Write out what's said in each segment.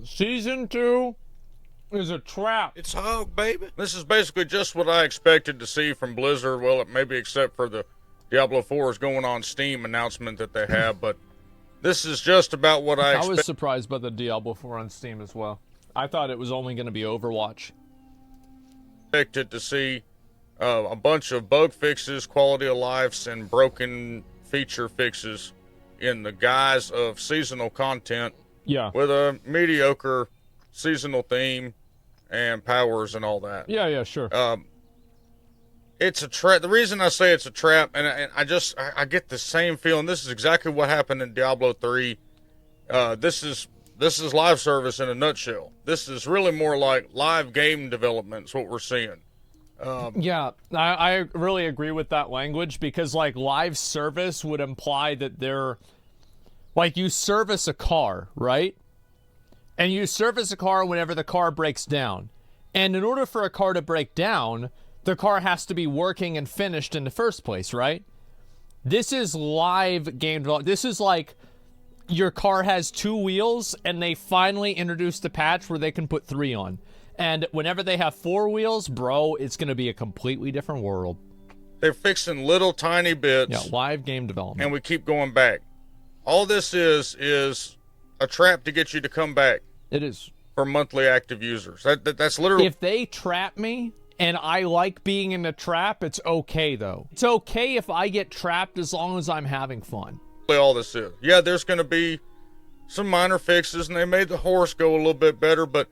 Season 2 is a trap. It's hog, baby. This is basically just what I expected to see from Blizzard. Well, maybe except for the Diablo 4 is going on Steam announcement that they have, but this is just about what I I was surprised by the Diablo 4 on Steam as well. I thought it was only going to be Overwatch. expected to see. A bunch of bug fixes, quality of lives, and broken feature fixes in the guise of seasonal content. Yeah. With a mediocre seasonal theme and powers and all that. Yeah, sure. It's a trap. The reason I say it's a trap, and I get the same feeling. This is exactly what happened in Diablo 3. This is live service in a nutshell. This is really more like live game development is what we're seeing. Yeah, I really agree with that language because, like, live service would imply that they're, like, you service a car, right? And you service a car whenever the car breaks down. And in order for a car to break down, the car has to be working and finished in the first place, right? This is live game development. This is like your car has 2 wheels and they finally introduced a patch where they can put 3 on. And whenever they have 4 wheels, bro, it's going to be a completely different world. They're fixing little tiny bits. Yeah, live game development. And we keep going back. All this is a trap to get you to come back. It is. For monthly active users. That's literally... If they trap me and I like being in a trap, it's okay, though. It's okay if I get trapped as long as I'm having fun. All this is. Yeah, there's going to be some minor fixes, and they made the horse go a little bit better, but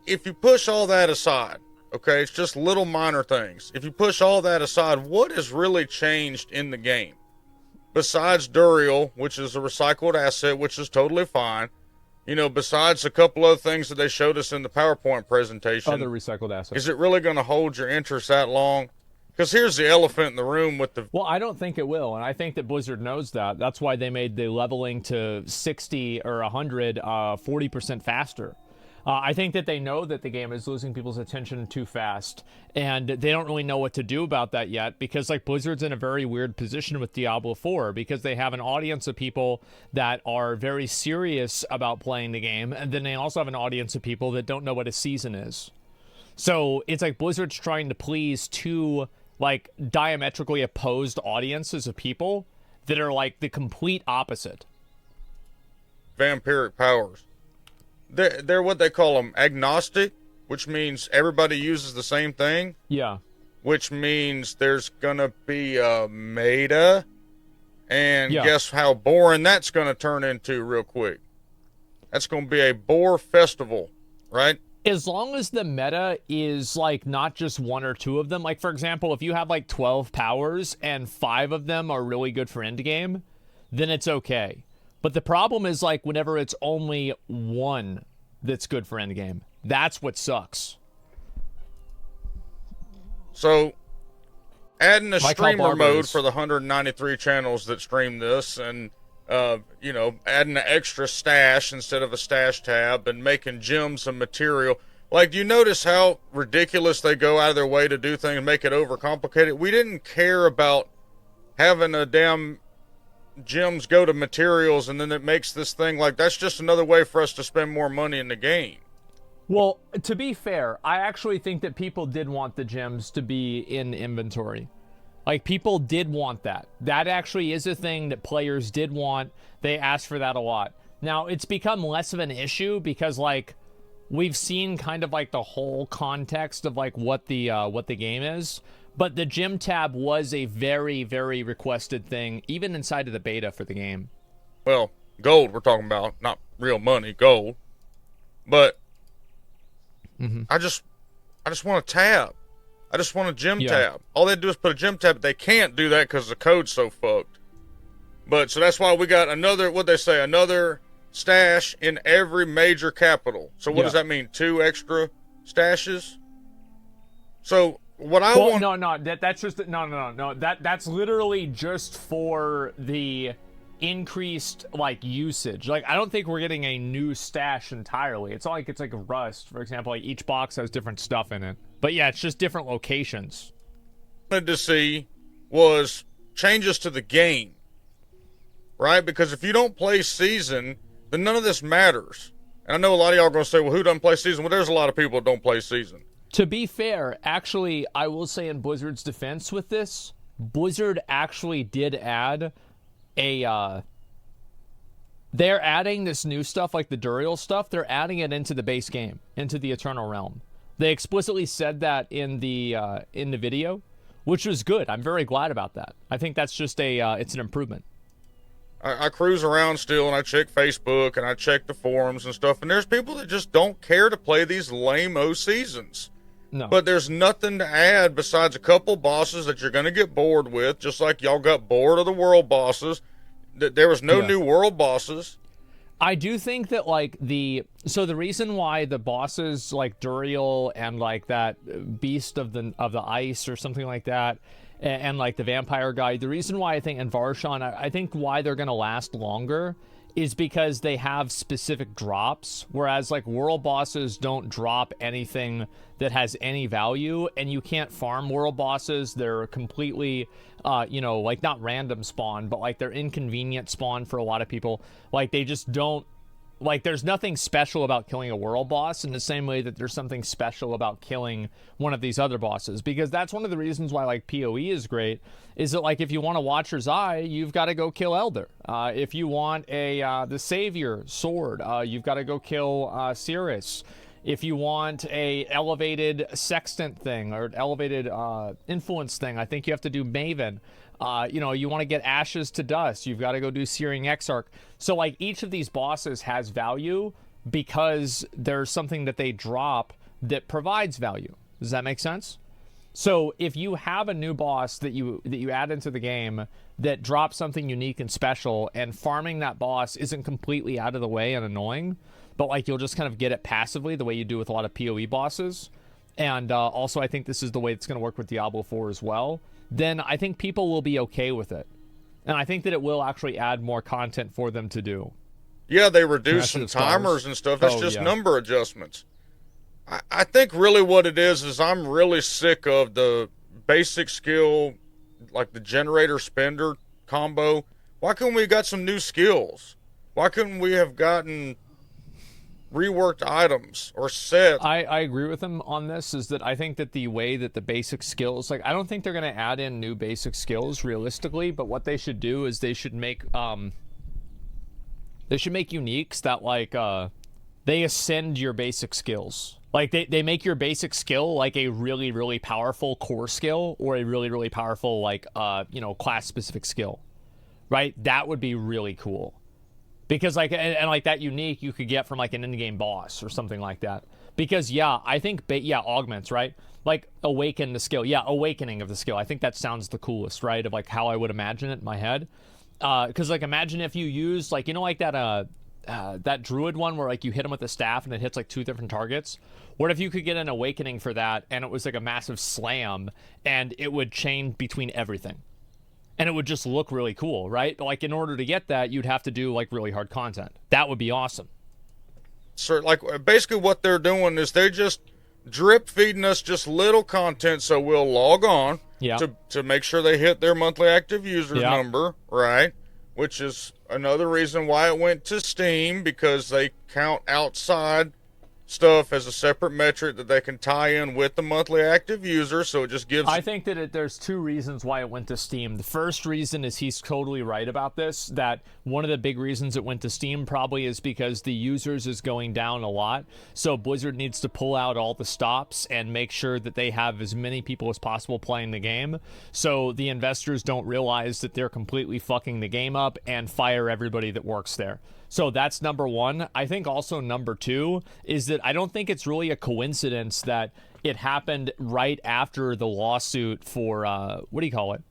if you push all that aside, okay, it's just little minor things. If you push all that aside, what has really changed in the game? Besides Duriel, which is a recycled asset, which is totally fine. You know, besides a couple other things that they showed us in the PowerPoint presentation. Other recycled assets. Is it really going to hold your interest that long? Because here's the elephant in the room with the... Well, I don't think it will, and I think that Blizzard knows that. That's why they made the leveling to 60 or 100 40% faster. I think that they know that the game is losing people's attention too fast, and they don't really know what to do about that yet because, like, Blizzard's in a very weird position with Diablo 4 because they have an audience of people that are very serious about playing the game, and then they also have an audience of people that don't know what a season is. So it's like Blizzard's trying to please 2, like, diametrically opposed audiences of people that are, like, the complete opposite. Vampiric powers. They're what they call them, agnostic, which means everybody uses the same thing. Yeah. Which means there's going to be a meta, and guess how boring that's going to turn into real quick. That's going to be a boar festival, right? As long as the meta is, like, not just 1 or 2 of them. Like, for example, if you have, like, 12 powers and 5 of them are really good for endgame, then it's okay. But the problem is, like, whenever it's only 1 that's good for endgame. That's what sucks. So, adding a streamer mode for the 193 channels that stream this, and, you know, adding an extra stash instead of a stash tab, and making gems and material. Like, do you notice how ridiculous they go out of their way to do things and make it overcomplicated? We didn't care about having a damn... gems go to materials, and then it makes this thing like that's just another way for us to spend more money in the game. Well, to be fair, I actually think that people did want the gems to be in inventory. Like, people did want that. That actually is a thing that players did want. They asked for that a lot. Now, it's become less of an issue because, like, we've seen kind of like the whole context of like what the game is. But the gym tab was a very, very requested thing, even inside of the beta for the game. Well, gold we're talking about, not real money, gold. But I just want a tab. I just want a gym tab. All they do is put a gym tab. They can't do that because the code's so fucked. But so that's why we got another, what'd they say, another stash in every major capital. So what does that mean? 2 extra stashes? So... what I want... No, that's just... No. That's literally just for the increased, like, usage. Like, I don't think we're getting a new stash entirely. It's not like it's like a Rust, for example. Like, each box has different stuff in it. But yeah, it's just different locations. What I wanted to see was changes to the game, right? Because if you don't play season, then none of this matters. And I know a lot of y'all are going to say, well, who doesn't play season? Well, there's a lot of people that don't play season. To be fair, actually, I will say in Blizzard's defense with this, Blizzard actually did add a... they're adding this new stuff, like the Duriel stuff, they're adding it into the base game, into the Eternal Realm. They explicitly said that in the video, which was good. I'm very glad about that. I think that's just it's an improvement. I cruise around still, and I check Facebook, and I check the forums and stuff, and there's people that just don't care to play these lame-o seasons. No. But there's nothing to add besides a couple bosses that you're going to get bored with, just like y'all got bored of the world bosses. There was no new world bosses. I do think that, like, the reason why the bosses like Duriel and like that beast of the ice or something like that, and like the vampire guy, the reason why I think, and Varshan, I think why they're going to last longer is because they have specific drops, whereas like world bosses don't drop anything that has any value, and you can't farm world bosses. They're completely, like not random spawn, but like they're inconvenient spawn for a lot of people. Like they just don't, like there's nothing special about killing a world boss in the same way that there's something special about killing one of these other bosses, because that's one of the reasons why like PoE is great, is that like if you want a Watcher's Eye, you've got to go kill Elder. If you want the Savior sword, you've got to go kill Cirrus. If you want a elevated sextant thing or elevated influence thing, I think you have to do Maven. You want to get Ashes to Dust, you've got to go do Searing Exarch. So like each of these bosses has value because there's something that they drop that provides value. Does that make sense? So if you have a new boss that you add into the game that drops something unique and special, and farming that boss isn't completely out of the way and annoying, but like you'll just kind of get it passively the way you do with a lot of PoE bosses, and also I think this is the way it's going to work with Diablo 4 as well, then I think people will be okay with it. And I think that it will actually add more content for them to do. Yeah, they reduce some timers and stuff. That's just number adjustments. I think really what it is I'm really sick of the basic skill, like the generator spender combo. Why couldn't we have got some new skills? Why couldn't we have gotten reworked items or sets? I agree with him on this, is that I think that the way that the basic skills, like I don't think they're going to add in new basic skills realistically, but what they should do is they should make uniques that like they ascend your basic skills. Like they make your basic skill like a really, really powerful core skill, or a really, really powerful like class specific skill. Right? That would be really cool. Because like and like that unique you could get from like an in-game boss or something like that. Because I think augments, right? Like awaken the skill. Yeah, awakening of the skill. I think that sounds the coolest, right? Of like how I would imagine it in my head. Because like imagine if you use like like that druid one where like you hit him with the staff and it hits like 2 different targets. What if you could get an awakening for that and it was like a massive slam and it would chain between everything? And it would just look really cool, right? But like in order to get that, you'd have to do like really hard content. That would be awesome. So like basically what they're doing is they're just drip feeding us just little content so we'll log on to make sure they hit their monthly active users number, right? Which is another reason why it went to Steam, because they count outside stuff as a separate metric that they can tie in with the monthly active user, so it just gives... I think that there's 2 reasons why it went to Steam. The first reason is he's totally right about this, that one of the big reasons it went to Steam probably is because the users is going down a lot, so Blizzard needs to pull out all the stops and make sure that they have as many people as possible playing the game, so the investors don't realize that they're completely fucking the game up and fire everybody that works there. So that's number 1. I think also number 2 is that I don't think it's really a coincidence that it happened right after the lawsuit for, what do you call it?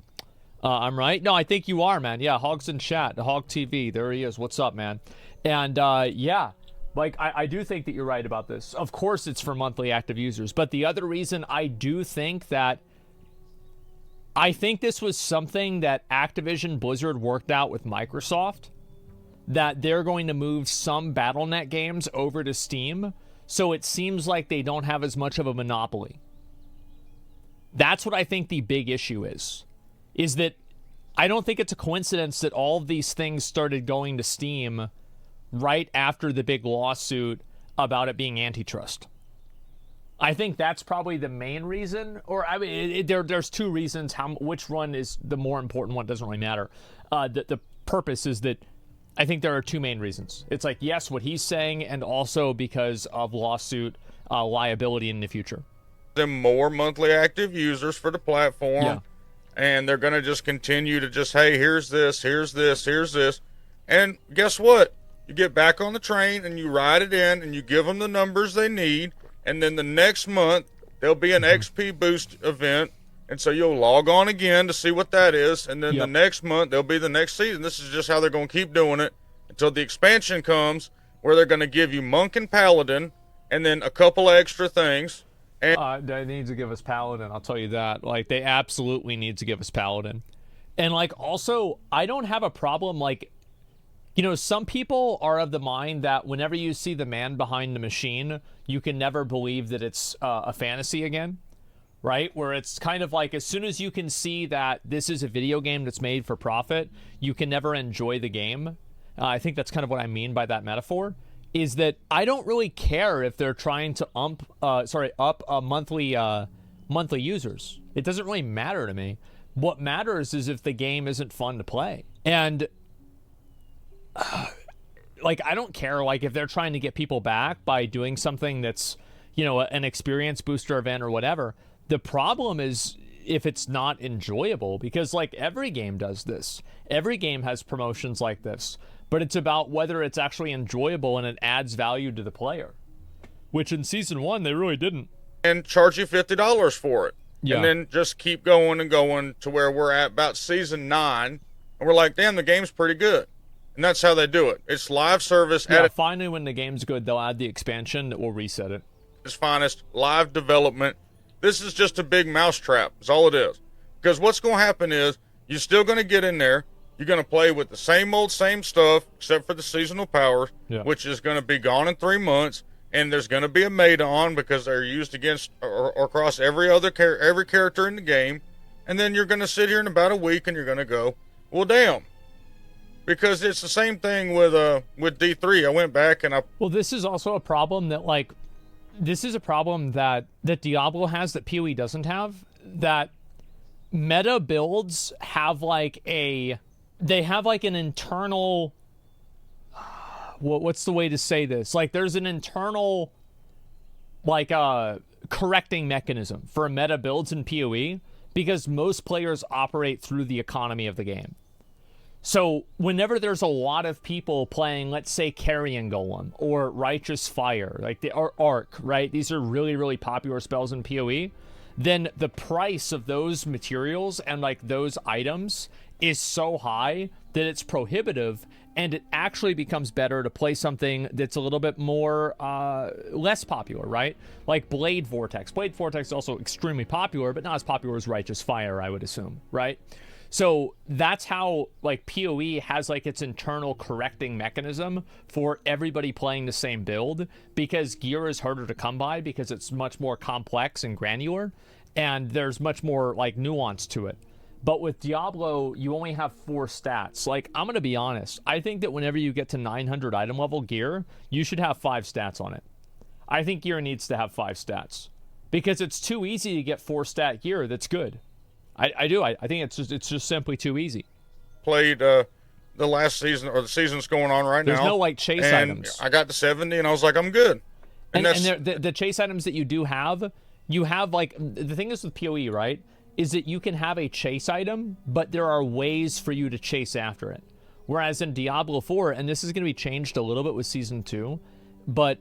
I'm right? No, I think you are, man. Yeah, Hog's in chat. Hog TV. There he is. What's up, man? And, like, I do think that you're right about this. Of course it's for monthly active users. But the other reason I do think that... I think this was something that Activision Blizzard worked out with Microsoft, that they're going to move some Battle.net games over to Steam, so it seems like they don't have as much of a monopoly. That's what I think the big issue is that I don't think it's a coincidence that all of these things started going to Steam right after the big lawsuit about it being antitrust. I think that's probably the main reason, or I mean, there's two reasons. Which one is the more important one doesn't really matter. The purpose is that I think there are two main reasons. It's like, yes, what he's saying, and also because of lawsuit liability in the future. Them more monthly active users for the platform, yeah. And they're going to just continue to just, hey, here's this, here's this, here's this, and guess what? You get back on the train and you ride it in, and you give them the numbers they need. And then the next month, there'll be an XP boost event. And so you'll log on again to see what that is. And then the next month, there'll be the next season. This is just how they're going to keep doing it until the expansion comes, where they're going to give you Monk and Paladin and then a couple extra things. And they need to give us Paladin, I'll tell you that. Like, they absolutely need to give us Paladin. And, like, also, I don't have a problem, like, you know, some people are of the mind that whenever you see the man behind the machine, you can never believe that it's a fantasy again, right? Where it's kind of like, as soon as you can see that this is a video game that's made for profit, you can never enjoy the game. I think that's kind of what I mean by that metaphor, is that I don't really care if they're trying to up monthly users. It doesn't really matter to me. What matters is if the game isn't fun to play. And like, I don't care, like, if they're trying to get people back by doing something that's, you know, an experience booster event or whatever. The problem is if it's not enjoyable, because, like, every game does this. Every game has promotions like this, but it's about whether it's actually enjoyable and it adds value to the player, which in Season 1, they really didn't. And charge you $50 for it. Yeah. And then just keep going and going to where we're at about Season 9, and we're like, damn, the game's pretty good. And that's how they do it. It's live service. Yeah, finally, when the game's good, they'll add the expansion that will reset it. Its finest, live development. This is just a big mousetrap. That's all it is. Because what's going to happen is you're still going to get in there. You're going to play with the same old, same stuff, except for the seasonal powers, which is going to be gone in 3 months. And there's going to be a Maidon because they're used against or across every character in the game. And then you're going to sit here in about a week and you're going to go, well, damn. Because it's the same thing with D3. I went back and Well, this is also a problem that, like, this is a problem that Diablo has that PoE doesn't have. That meta builds have, like, an internal... What's the way to say this? Like, there's an internal, like, correcting mechanism for meta builds in PoE because most players operate through the economy of the game. So whenever there's a lot of people playing, let's say, Carrion Golem or Righteous Fire, like or Arc, right? These are really, really popular spells in PoE. Then the price of those materials and, like, those items is so high that it's prohibitive, and it actually becomes better to play something that's a little bit more less popular, right? Like Blade Vortex. Blade Vortex is also extremely popular, but not as popular as Righteous Fire, I would assume, right? So that's how, like, PoE has, like, its internal correcting mechanism for everybody playing the same build, because gear is harder to come by because it's much more complex and granular, and there's much more, like, nuance to it. But with Diablo, you only have 4 stats. Like, I'm going to be honest. I think that whenever you get to 900 item level gear, you should have 5 stats on it. I think gear needs to have 5 stats because it's too easy to get 4 stat gear that's good. I do. I think it's just simply too easy. Played the last season, or the season's going on right now. There's no, like, chase items. I got to 70 and I was like, I'm good. And the chase items that you do have, you have, like, the thing is with PoE, right, is that you can have a chase item, but there are ways for you to chase after it. Whereas in Diablo 4, and this is going to be changed a little bit with Season 2, but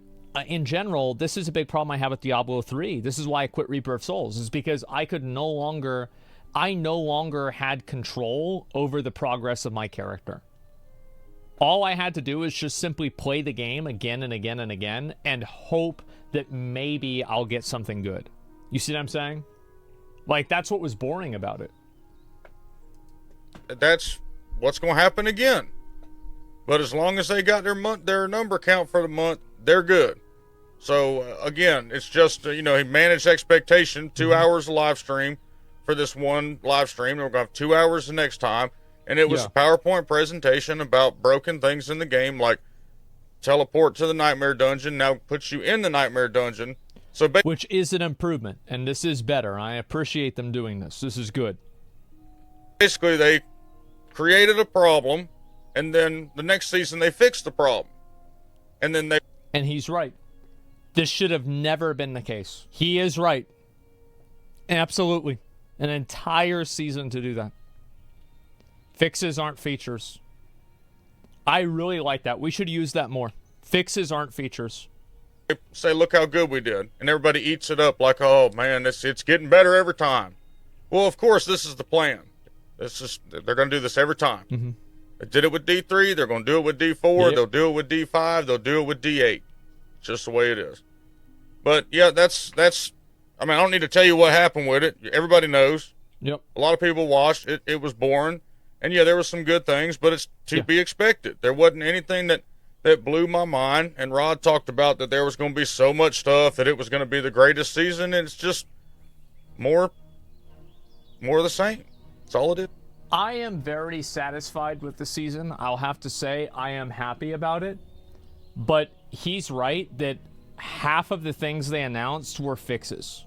in general, this is a big problem I have with Diablo 3. This is why I quit Reaper of Souls, is because I no longer had control over the progress of my character. All I had to do was just simply play the game again and again and again and hope that maybe I'll get something good. You see what I'm saying? Like, that's what was boring about it. That's what's going to happen again. But as long as they got their number count for the month, they're good. So, again, it's just, he managed expectation, 2 hours of live stream for this one live stream. We're going to have 2 hours the next time. And it was a PowerPoint presentation about broken things in the game, like teleport to the Nightmare Dungeon, now puts you in the Nightmare Dungeon. So which is an improvement, and this is better. I appreciate them doing this. This is good. Basically, they created a problem, and then the next season they fixed the problem. And then they... And he's right. This should have never been the case. He is right. Absolutely. An entire season to do that. Fixes aren't features. I really like that. We should use that more. Fixes aren't features. Say, look how good we did. And everybody eats it up like, oh, man, it's getting better every time. Well, of course, this is the plan. They're going to do this every time. Mm-hmm. They did it with D3. They're going to do it with D4. Yep. They'll do it with D5. They'll do it with D8. It's just the way it is. But, yeah, that's. I mean, I don't need to tell you what happened with it. Everybody knows. Yep. A lot of people watched it. It was boring. And, yeah, there were some good things, but it's to be expected. There wasn't anything that blew my mind. And Rod talked about that there was going to be so much stuff that it was going to be the greatest season. And it's just more of the same. That's all it is. I am very satisfied with the season. I'll have to say I am happy about it. But he's right that half of the things they announced were fixes.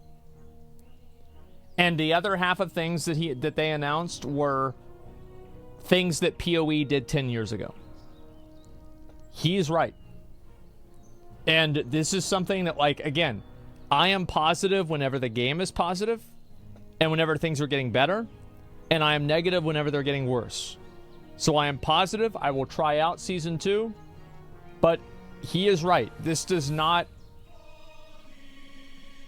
And the other half of things that they announced were things that PoE did 10 years ago. He's right. And this is something that, like, again, I am positive whenever the game is positive and whenever things are getting better. And I am negative whenever they're getting worse. So I am positive. I will try out Season 2. But he is right. This does not...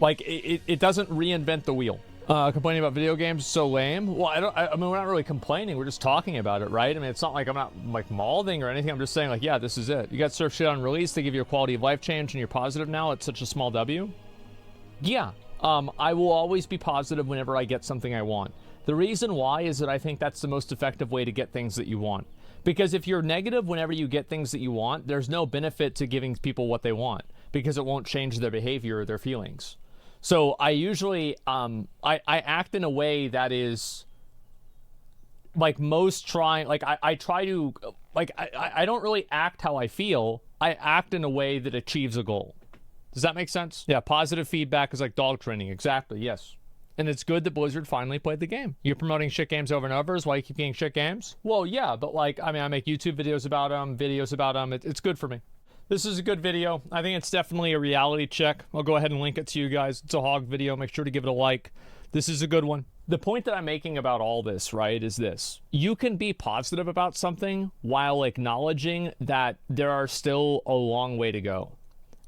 Like, it doesn't reinvent the wheel. Complaining about video games is so lame. Well, I mean, we're not really complaining. We're just talking about it, right? I mean, it's not like I'm not, like, mauling or anything. I'm just saying, like, yeah, this is it. You got surf shit on release. They give you a quality of life change, and you're positive now. It's such a small W. Yeah. I will always be positive whenever I get something I want. The reason why is that I think that's the most effective way to get things that you want. Because if you're negative whenever you get things that you want, there's no benefit to giving people what they want. Because it won't change their behavior or their feelings. So I usually, I act in a way that is, like, most trying, like, I try to, like, I don't really act how I feel. I act in a way that achieves a goal. Does that make sense? Yeah, positive feedback is like dog training. Exactly, yes. And it's good that Blizzard finally played the game. You're promoting shit games over and over is why you keep getting shit games? Well, yeah, but, like, I mean, I make YouTube videos about them, it's good for me. This is a good video. I think it's definitely a reality check. I'll go ahead and link it to you guys. It's a hog video. Make sure to give it a like. This is a good one. The point that I'm making about all this, right, is this. You can be positive about something while acknowledging that there are still a long way to go.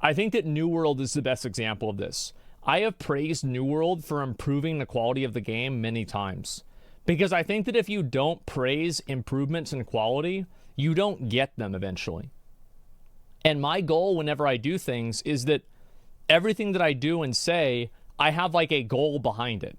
I think that New World is the best example of this. I have praised New World for improving the quality of the game many times. Because I think that if you don't praise improvements in quality, you don't get them eventually. And my goal whenever I do things is that everything that I do and say, I have, like, a goal behind it.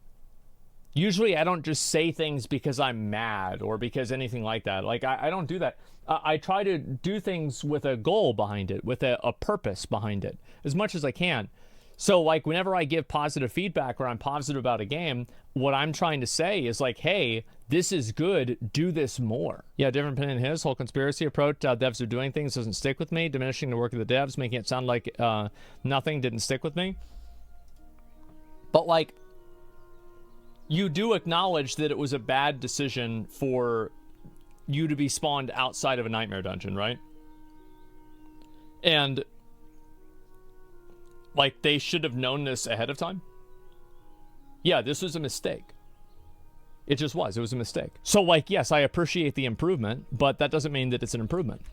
Usually I don't just say things because I'm mad or because anything like that. Like, I don't do that. I try to do things with a goal behind it, with a purpose behind it, as much as I can. So, like, whenever I give positive feedback or I'm positive about a game, what I'm trying to say is, like, hey, this is good, do this more. Yeah, different opinion than his. Whole conspiracy approach, devs are doing things, doesn't stick with me. Diminishing the work of the devs, making it sound like nothing didn't stick with me. But, like, you do acknowledge that it was a bad decision for you to be spawned outside of a nightmare dungeon, right? And, like, they should have known this ahead of time. Yeah, this was a mistake. It just was. It was a mistake. So, like, yes, I appreciate the improvement, but that doesn't mean that it's an improvement.